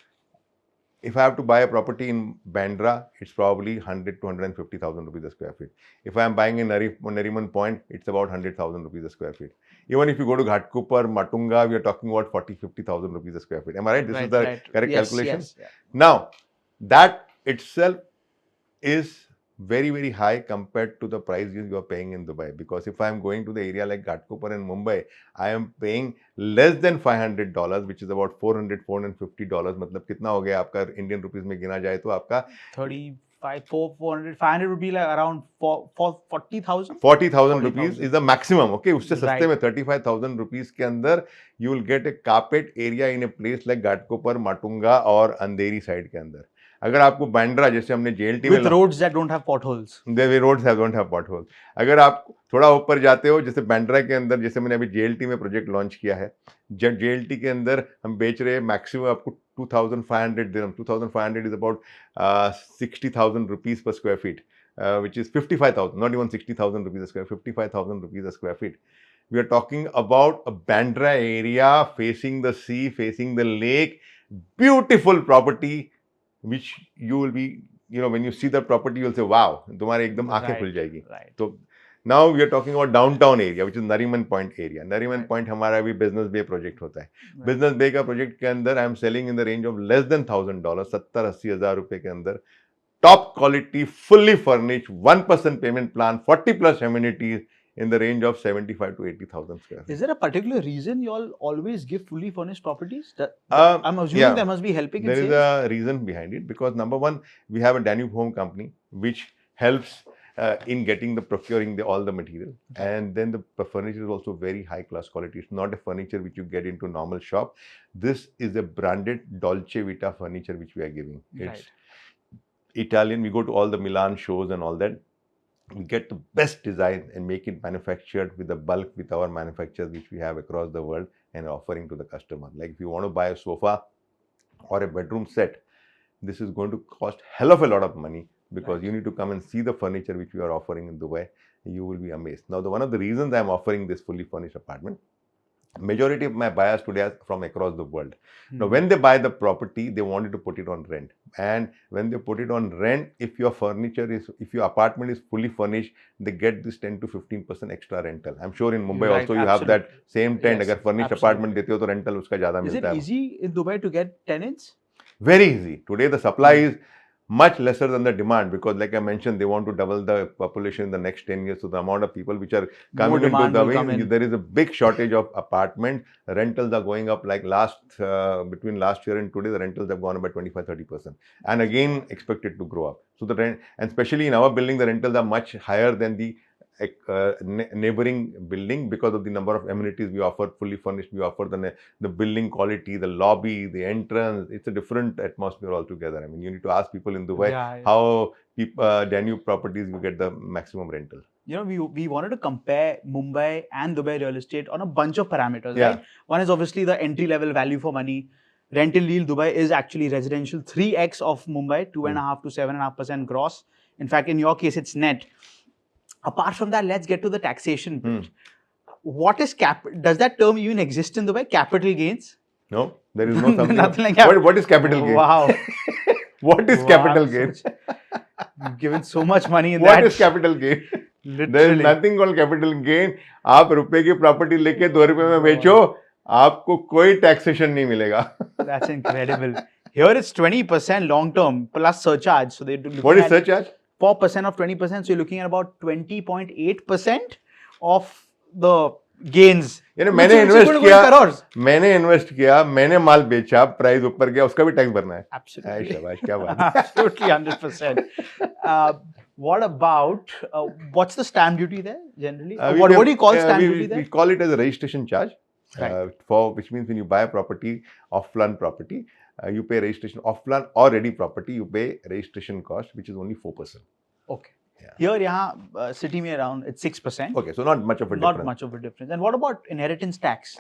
If I have to buy a property in Bandra, it's probably 100 to 150,000 rupees a square feet. If I am buying in Nariman Point, it's about 100,000 rupees a square feet. Even if you go to Ghatkupar, Matunga, we are talking about 40,000-50,000 rupees a square feet. Am I right? This is the correct calculation? Yes, yeah. Now, that itself is very, very high compared to the price you are paying in Dubai. Because if I am going to the area like Ghatkupar and Mumbai, I am paying less than $500, which is about $400, $450. मतलब कितना हो गया आपका Indian rupees में गिना जाए तो आपका 500 would be like around 40,000. 40,000 rupees is the maximum. Okay, उससे सस्ते में 35,000 rupees के अंदर you will get a carpet area in a place like Ghatkopar, Matunga और अंधेरी side के अंदर. अगर आपको बैंड्रा जैसे हमने JLT with roads that don't have potholes. The roads don't have potholes. अगर आप थोड़ा ऊपर जाते हो जैसे बैंड्रा के अंदर जैसे मैंने अभी JLT में प्रोजेक्ट लॉन्च किया है, जब JLT के अंदर हम बेच रहे हैं मैक्सिमम आपको 2,500 dirham. 2,500 is about 60,000 rupees per square feet, which is 55,000, not even 60,000 rupees a square, 55,000 rupees a square feet. We are talking about a Bandra area facing the sea, facing the lake, beautiful property, which you will be, when you see the property, you'll say, wow, तुम्हारे एकदम आंखें खुल जाएगी. Right. So now we are talking about downtown area, which is Nariman Point area. Nariman Point हमारा भी business bay project होता है. Business bay का project के अंदर I am selling in the range of less than $1,000, 70-80 हज़ार रुपए के अंदर. Top quality, fully furnished, 1% payment plan, 40 plus amenities in the range of 75 to 80,000 square feet. Is there a particular reason you all always give fully furnished properties? I'm assuming that must be helping in sales. There is a reason behind it because number one, we have a Danube Home company which helps in getting procuring all the material, and then the furniture is also very high class quality. It's not a furniture which you get into normal shop. This is a branded Dolce Vita furniture which we are giving. It's Italian. We go to all the Milan shows and all that. We get the best design and make it manufactured with the bulk with our manufacturers which we have across the world and offering to the customer. Like if you want to buy a sofa or a bedroom set, this is going to cost hell of a lot of money because you need to come and see the furniture which we are offering in Dubai. You will be amazed. Now, one of the reasons I am offering this fully furnished apartment, majority of my buyers today are from across the world. Now, when they buy the property, they wanted to put it on rent. And when they put it on rent, if your apartment is fully furnished, they get this 10 to 15% extra rental. I'm sure in Mumbai also you have that same trend. Agar furnished apartment dete ho, to rental uska zyada milta hai. Is it easy in Dubai to get tenants? Very easy. Today the supply is much lesser than the demand because like I mentioned, they want to double the population in the next 10 years. So the amount of people which are coming into Dubai, there is a big shortage of apartments. Rentals are going up like between last year and today, the rentals have gone up by 25-30%. And again, expected to grow up. So the rent, and especially in our building, the rentals are much higher than the neighboring building because of the number of amenities we offer, fully furnished. We offer the building quality, the lobby, the entrance. It's a different atmosphere altogether. I mean, you need to ask people in Dubai how Danube properties you get the maximum rental. We wanted to compare Mumbai and Dubai real estate on a bunch of parameters. Right? One is obviously the entry level value for money. Rental yield Dubai is actually residential 3x of Mumbai, 2.5 to 7.5% gross. In fact, in your case, it's net. Apart from that, let's get to the taxation bit. What is does that term even exist in Dubai? Capital gains? No, there is no something. Nothing like that. What is capital gain? Wow. What is capital gain? You've given so much money in that. that. What is capital gain? Literally. There is nothing called capital gain. आप रुपए की property लेके 2 रुपए में बेचो, आपको कोई taxation नहीं मिलेगा. That's incredible. Here it's 20% long term plus surcharge. So what is surcharge? 4% of 20%. So you're looking at about 20.8% of the gains. मैंने इन्वेस्ट किया, मैंने माल बेचा, प्राइस ऊपर गया, उसका भी टैक्स भरना है. Absolutely. शाबाश, क्या बात. Absolutely, 100%. What about, what's the stamp duty there generally? We What pay- do you call stamp duty we there? call it as a registration charge, Right. for which means when you buy a property, off-plan property, you pay registration off-plan or ready property, you pay registration cost, which is only 4%. Okay. Yeah. Here, yahan, city mein around, it's 6%. Okay, so not much of a Not difference. much of a difference. And what about inheritance tax?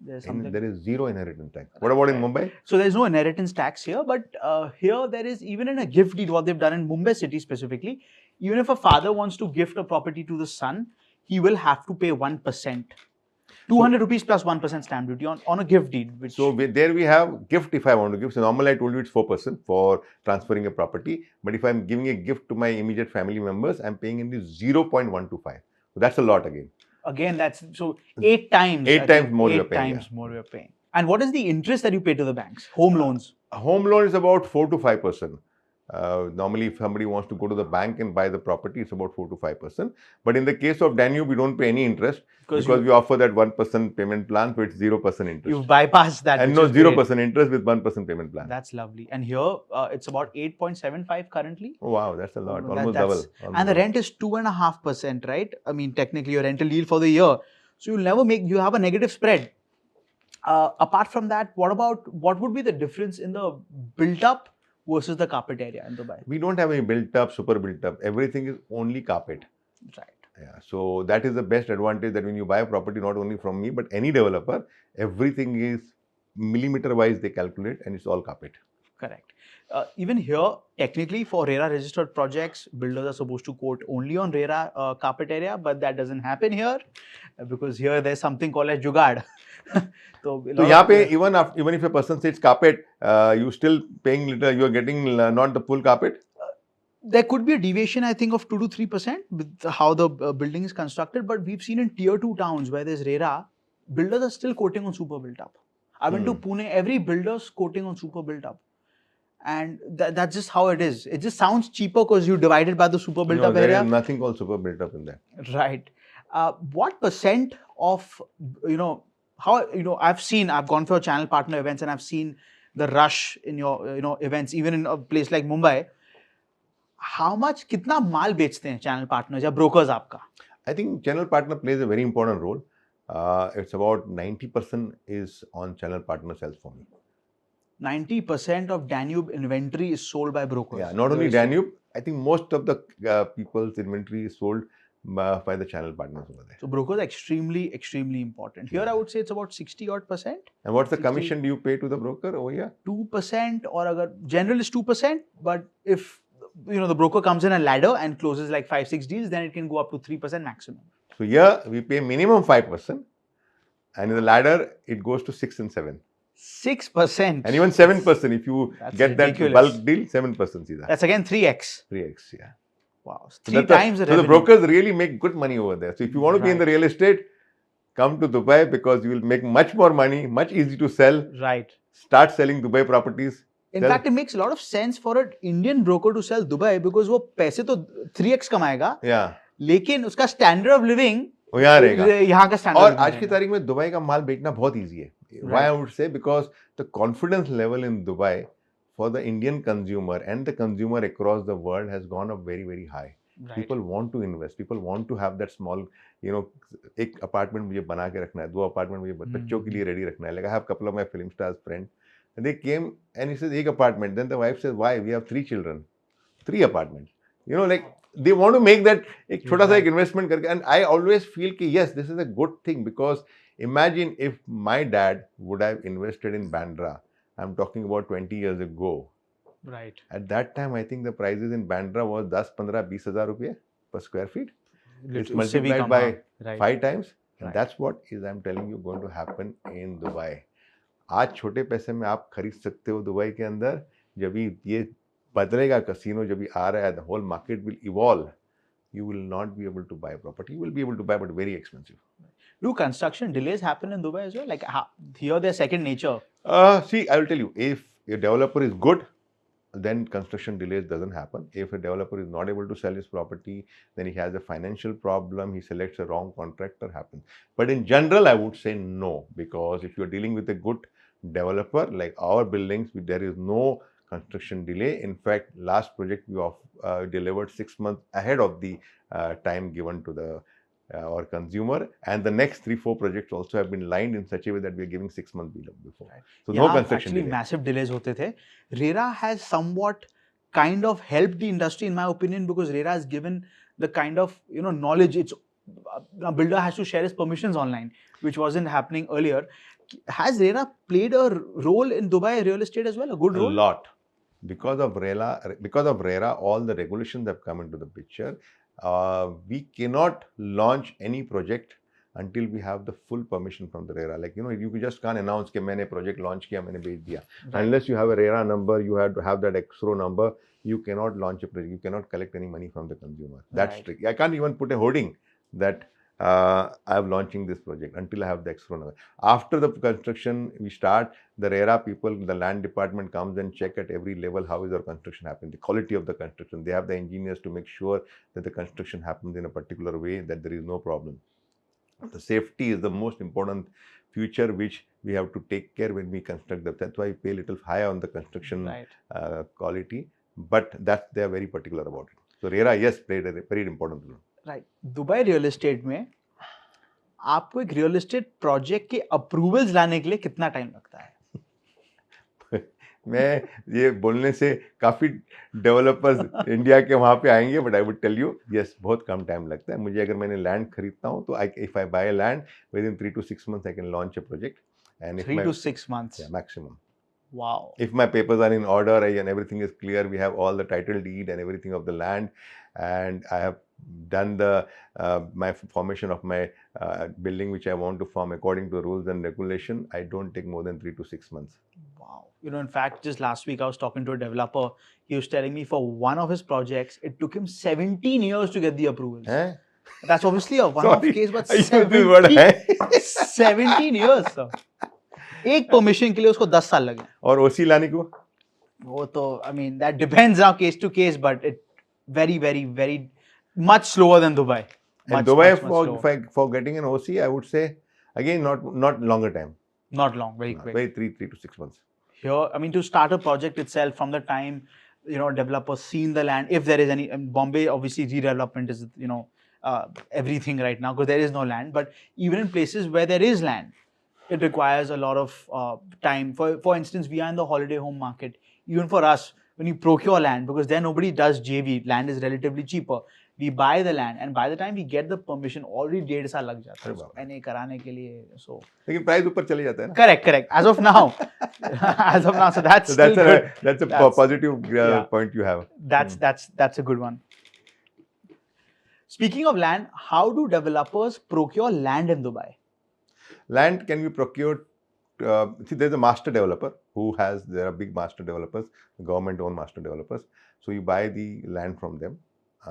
There's And something. there is zero inheritance tax. What about in Mumbai? So there's no inheritance tax here, but here there is, even in a gift deed, what they've done in Mumbai city specifically, even if a father wants to gift a property to the son, he will have to pay 1%. 200 rupees plus 1% stamp duty on a gift deed. Which So there we have gift if I want to give. So normally I told you it's 4% for transferring a property. But if I'm giving a gift to my immediate family members, I'm paying in the 0.125. So that's a lot again. Again, that's so 8 times. Eight I times think, more eight you're paying, times yeah. more you're paying. And what is the interest that you pay to the banks? Home loans. A home loan is about 4 to 5%. Normally, if somebody wants to go to the bank and buy the property, it's about 4 to 5%. But in the case of Danube, we don't pay any interest because we offer that 1% payment plan, so it's 0% interest. You've bypassed that. And which no is 0% great. interest with 1% payment plan. That's lovely. And here it's about 8.75 currently. Oh, wow, that's a lot. That- Almost that's- double. Almost And the double. rent is 2.5%, right? I mean, technically your rental yield for the year. So you'll never make, you have a negative spread. Apart from that, what would be the difference in the built up versus the carpet area in Dubai? We don't have any built up, super built up. Everything is only carpet. Right. Yeah. So that is the best advantage, that when you buy a property, not only from me, but any developer, everything is millimeter wise they calculate and it's all carpet. Correct. Even here, technically for RERA registered projects, builders are supposed to quote only on RERA carpet area, but that doesn't happen here because here there's something called as jugaad. So यहाँ पे even if a person says carpet, you still paying little, you are getting not the full carpet. There could be a deviation, I think, of 2 to 3% with how the building is constructed, but we've seen in tier 2 towns where there's RERA, builders are still quoting on super built up. I went to Pune, every builder's quoting on super built up. And that's just how it is. It just sounds cheaper because you divided by the super built up there area. is nothing called super built up in there. Right. What percent of, I've gone for channel partner events and I've seen the rush in your, events, even in a place like Mumbai. How much, kitna maal बेचते हैं channel partners या brokers आपका? I think channel partner plays a very important role. It's about 90% is on channel partner sales for me. 90% of Danube inventory is sold by brokers. Yeah, not only Danube, I think most of the people's inventory is sold by the channel partners over there. So brokers are extremely, extremely important. Here I would say it's about 60 odd %. And what's the 60. commission do you pay to the broker over here? 2% or agar, general is 2%, but if the broker comes in a ladder and closes like 5-6 deals, then it can go up to 3% maximum. So here we pay minimum 5%, and in the ladder it goes to 6 and 7. 6%. And even 7% if you get ridiculous. that bulk deal, 7%. That's again 3x. 3x, yeah. Wow. So 3 times the so revenue. the brokers really make good money over there. So if you want to be in the real estate, come to Dubai because you will make much more money, much easy to sell. Right. Start selling Dubai properties. In fact, it makes a lot of sense for an Indian broker to sell Dubai because वो पैसे तो 3x कमाएगा. Yeah. लेकिन उसका standard of living वो यहाँ रहेगा. यहाँ का standard. और आज की तारीख में दुबई का माल बेचना बहुत easy है. Why I would say, because the confidence level in Dubai for the Indian consumer and the consumer across the world has gone up very, very high. Right. People want to invest. People want to have that small, एक apartment मुझे बना के रखना है, 2 apartment मुझे बच्चों के लिए ready रखना है. Like I have a couple of my film stars friends, and they came and he says, एक apartment. Then the wife says, why? We have 3 children, 3 apartments. Like they want to make that एक छोटा सा एक investment करके. And I always feel कि yes, this is a good thing, because imagine if my dad would have invested in Bandra. I'm talking about 20 years ago. Right. At that time, I think the prices in Bandra was 10-15-20 हजार रुपये per square feet. It's multiplied by 5 times. And that's what is, I'm telling you, going to happen in Dubai. आज छोटे पैसे में आप खरीद सकते हो दुबई के अंदर. जब ये बदलेगा casino, जब ये आ रहा है, the whole market will evolve. You will not be able to buy property. You will be able to buy, but very expensive. Do construction delays happen in Dubai as well? Like here, they're second nature. See, I will tell you, if a developer is good, then construction delays doesn't happen. If a developer is not able to sell his property, then he has a financial problem, he selects a wrong contractor, happens. But in general, I would say no, because if you're dealing with a good developer, like our buildings, there is no construction delay. In fact, last project we delivered 6 months ahead of the time given to the our consumer, and the next 3-4 projects also have been lined in such a way that we are giving 6 months before. So no construction actually delay. massive delays hote the. RERA has somewhat kind of helped the industry, in my opinion, because RERA has given the kind of knowledge. It's a builder has to share his permissions online, which wasn't happening earlier. Has RERA played a role in Dubai real estate as well? A good role? A lot. Because of RERA, all the regulations have come into the picture. We cannot launch any project until we have the full permission from the RERA. Like, you just can't announce that I project launch kiya, maine bhej diya. Right. Unless you have a RERA number, you have to have that XRO number, you cannot launch a project. You cannot collect any money from the consumer. That's tricky. I can't even put a hoarding that I'm launching this project until I have the XRO number. After the construction, we start, the RERA people, the land department comes and check at every level how is our construction happening, the quality of the construction. They have the engineers to make sure that the construction happens in a particular way, that there is no problem. The safety is the most important feature which we have to take care when we construct them. That's why we pay a little higher on the construction quality, but that they are very particular about it. So RERA, yes, played a very important role. Right. Dubai real estate में आपको एक real estate project के approvals लाने के लिए कितना time लगता है? मैं ये बोलने से काफी डेवलपर्स इंडिया के वहां पे आएंगे, but I would tell you yes, बहुत कम टाइम लगता है मुझे. अगर मैंने लैंड खरीदता हूँ तो if I by land with in 3 to 6 months I can launch a project. And 3 to 6 months? Yeah, maximum. Wow. If my papers are in order and everything is clear, we have all the title deed and everything of the land, and I have done the my formation of my building which I want to form according to the rules and regulation, I don't take more than 3 to 6 months. Wow. In fact, just last week I was talking to a developer. He was telling me for one of his projects, it took him 17 years to get the approvals. That's obviously a one-off case, but 17 years, sir. एक permission के लिए उसको 10 साल लगे. और ओसी लाने को? वो तो, I mean, that depends now case to case, but it very, very, very much slower than Dubai. And Dubai, for getting an OC, I would say, again, not longer time. Not long, very quick. Very 3 to 6 months. Here, I mean, to start a project itself, from the time, developers seen the land, if there is any, Bombay, obviously, redevelopment is, everything right now, because there is no land. But even in places where there is land, it requires a lot of time. For instance, we are in the holiday home market. Even for us, when you procure land, because there nobody does JV, land is relatively cheaper. We buy the land, and by the time we get the permission, already 1.5 साल लग जाता है उसको NA कराने के लिए. So लेकिन price ऊपर चले जाता है ना? Correct. As of now, so that's still good. That's a positive point you have. That's a good one. Speaking of land, how do developers procure land in Dubai? Land can be procured. See, there's a master developer there are big master developers, government-owned master developers. So you buy the land from them.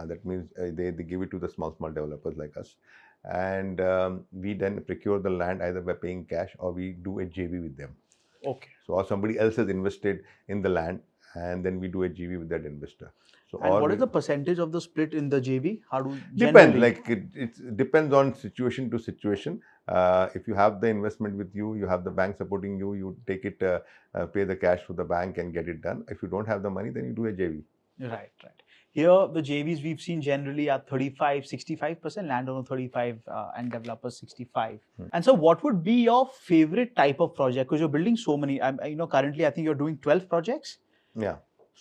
That means they give it to the small developers like us. And we then procure the land either by paying cash or we do a JV with them. Okay. So or somebody else has invested in the land and then we do a JV with that investor. So and what is the percentage of the split in the JV? How do depends? Like it depends on situation to situation. If you have the investment with you, you have the bank supporting you, you take it, pay the cash to the bank and get it done. If you don't have the money, then you do a JV. Right. Here, the JVs we've seen generally are 65%, landowner 35, and developers 65. And so, what would be your favorite type of project? Because you're building so many. Currently, I think you're doing 12 projects. Yeah.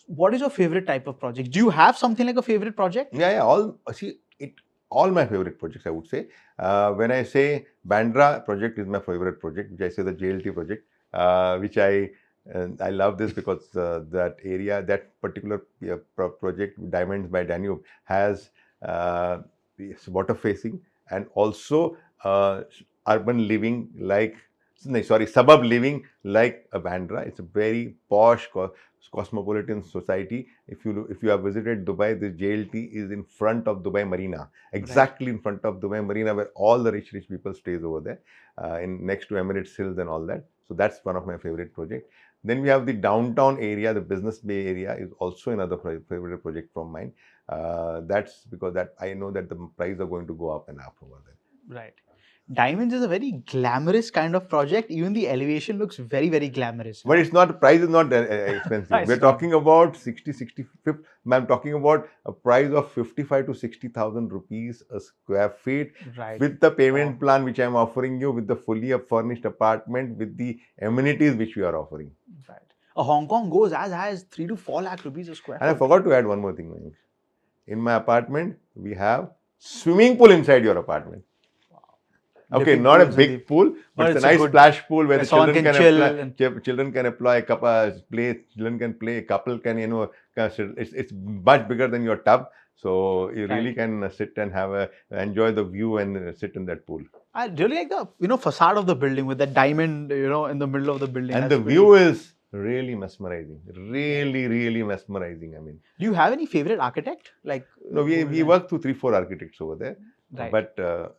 What is your favorite type of project? Do you have something like a favorite project? Yeah. All my favorite projects, I would say. When I say Bandra project is my favorite project, which I say the JLT project, which I love this because that area, that particular project, Diamonds by Danube, has water facing and also urban living suburb living like a Bandra. It's a very posh, cosmopolitan society. If you have visited Dubai, the JLT is in front of Dubai Marina, exactly in front of Dubai Marina, where all the rich people stays over there, next to Emirates Hills and all that. So that's one of my favorite projects. Then we have the downtown area, the Business Bay area is also another favorite project from mine. That's because that I know that the prices are going to go up and up over there. Right. Diamonds is a very glamorous kind of project. Even the elevation looks very, very glamorous. But it's not, price is not expensive. It's We're not. talking about 60, 65, I'm talking about a price of 55 to 60,000 rupees a square feet, Right. with the payment plan which I'm offering you, with the fully furnished apartment, with the amenities which we are offering. Right. A Hong Kong goes as high as 3 to 4 lakh rupees a square And I foot. forgot to add one more thing, Mayank. In my apartment, we have swimming pool inside your apartment. Okay, Dipping not a pools in big the- pool, but it's a it's a nice good- splash pool where where the someone children can can chill apply. and- Children can apply, play. Children can play. A couple can, it's much bigger than your tub, so you really can sit and enjoy the view and sit in that pool. I really like the facade of the building with that diamond in the middle of the building. And That's the pretty- view is really mesmerizing. Really mesmerizing. I mean, Do you have any favorite architect? Like no, we work through 3-4 architects over there, Right. but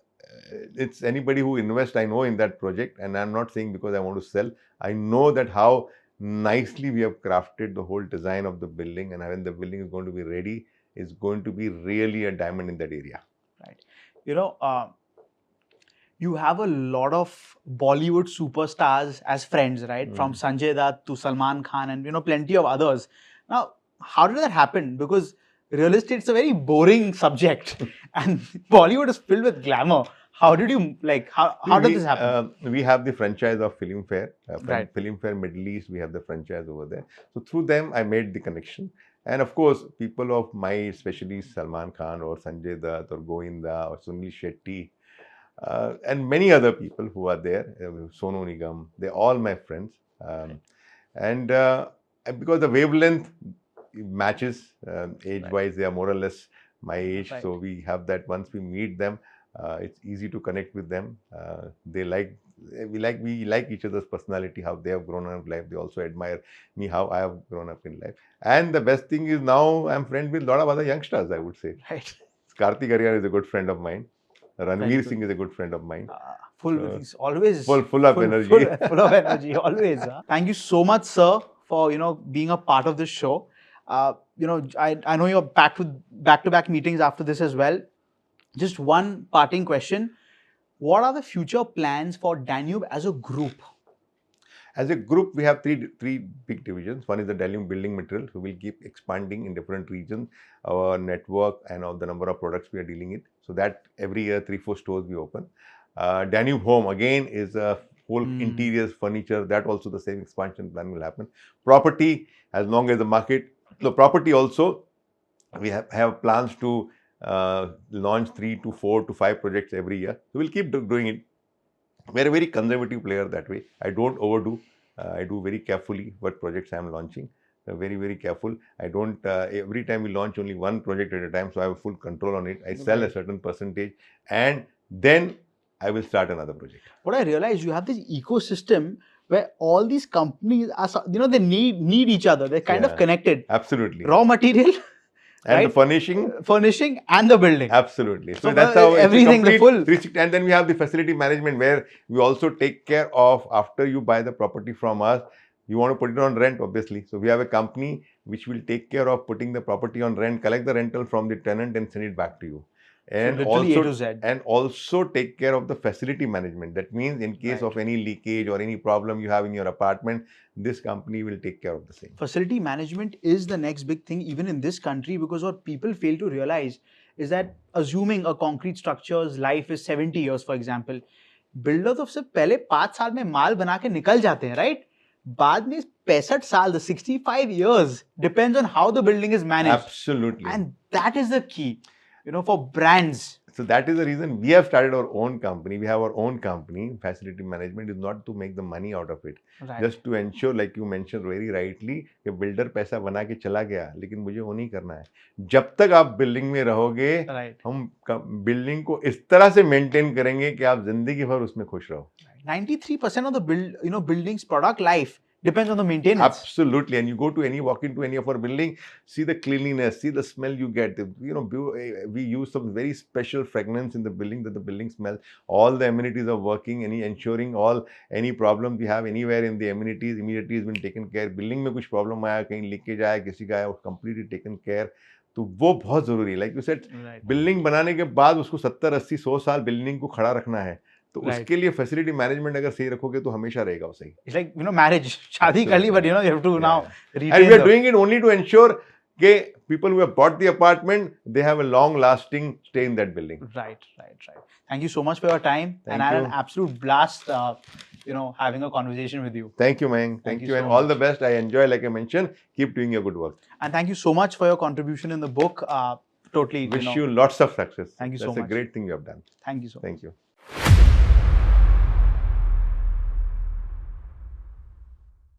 it's anybody who invests, I know, in that project, and I'm not saying because I want to sell. I know that how nicely we have crafted the whole design of the building, and when the building is going to be ready, it's going to be really a diamond in that area. Right. You have a lot of Bollywood superstars as friends, right? From Sanjay Dutt to Salman Khan and plenty of others. Now, how did that happen? Because real estate is a very boring subject and Bollywood is filled with glamour. How did you how did this happen? We have the franchise of Filmfare, Right. Filmfare Middle East. We have the franchise over there. So through them, I made the connection. And of course, people of my, especially Salman Khan or Sanjay Dutt or Govinda or Sunil Shetty, and many other people who are there, Sonu Nigam, they're all my friends. And because the wavelength matches age-wise, they are more or less my age. Right. So we have that. Once we meet them, it's easy to connect with them. We like each other's personality, how they have grown up in life. They also admire me, how I have grown up in life. And the best thing is now I'm friends with a lot of other youngsters, I would say. Right. Kartik Aryan is a good friend of mine. Very Ranveer good. Singh is a good friend of mine. He's always Full of energy. full of energy, always. Thank you so much, sir, for being a part of this show. I know you're back-to-back meetings after this as well. Just one parting question: what are the future plans for Danube as a group? As a group, we have three big divisions. One is the Danube Building Material, who will keep expanding in different regions, our network and all the number of products we are dealing with. So that every year 3-4 stores we open. Danube Home again is a whole interiors, furniture. That also the same expansion plan will happen. Property, as long as the market. So property also, we have plans to launch 3 to 4 to 5 projects every year. So we'll keep doing it. We're a very conservative player that way. I don't overdo. I do very carefully what projects I'm launching. Very careful. I don't, every time we launch only one project at a time, so I have full control on it. I sell a certain percentage and then I will start another project. What I realized, you have this ecosystem where all these companies are, they need each other. They're kind of connected. Absolutely. Raw material. And right? the furnishing and the building. Absolutely. So, So that's how everything, it's a the full. 360. And then we have the facility management, where we also take care of, after you buy the property from us, you want to put it on rent, obviously. So we have a company which will take care of putting the property on rent, collect the rental from the tenant and send it back to you. And literally also, A to Z. and also take care of the facility management. That means in case of any leakage or any problem you have in your apartment, this company will take care of the same. Facility management is the next big thing even in this country, because what people fail to realize is that assuming a concrete structure's life is 70 years, for example, builder तो सबसे पहले 5 साल में माल बना के निकल जाते हैं, right? बाद में 65 साल, the 65 years depends on how the building is managed. Absolutely. And that is the key, for brands. So that is the reason we have started our own company. We have our own company. Facility management is not to make the money out of it. Right. Just to ensure, like you mentioned very rightly, कि builder पैसा बना के चला गया, लेकिन मुझे वो नहीं करना है. जब तक आप बिल्डिंग में रहोगे, हम बिल्डिंग को इस तरह से मेंटेन करेंगे कि आप जिंदगी भर उसमें खुश रहो. 93% of the building's product life depends on the maintenance. Absolutely. And you walk into any of our building, see the cleanliness, see the smell you get. We use some very special fragrance in the building, that the building smells. All the amenities are working, ensuring any problem we have anywhere in the amenities immediately has been taken care. Building में कुछ problem आया, कहीं leakage आया, किसी का आया, completely taken care. तो वो बहुत जरूरी है. Like you said, बिल्डिंग बनाने के बाद उसको 70, 80, 100 साल बिल्डिंग को खड़ा रखना है. तो Right. उसके लिए फैसिलिटी मैनेजमेंट अगर सही रखोगे तो हमेशा रहेगा वो सही. It's like, marriage. शादी कर ली, but you have to now retain And we are the- doing it only to ensure that people who have bought the apartment, they have a long-lasting stay in that building. Right. Thank you so much for your time. Thank And I had you. an absolute blast, having a conversation with you. Thank you, Mayank. Thank you, so and all much. the best. I enjoy, like I mentioned. Keep doing your good work. And thank you so much for your contribution in the book. Totally, Wish you lots of success. Thank you so That's much. a great thing you have done. Thank you so much. Thank you.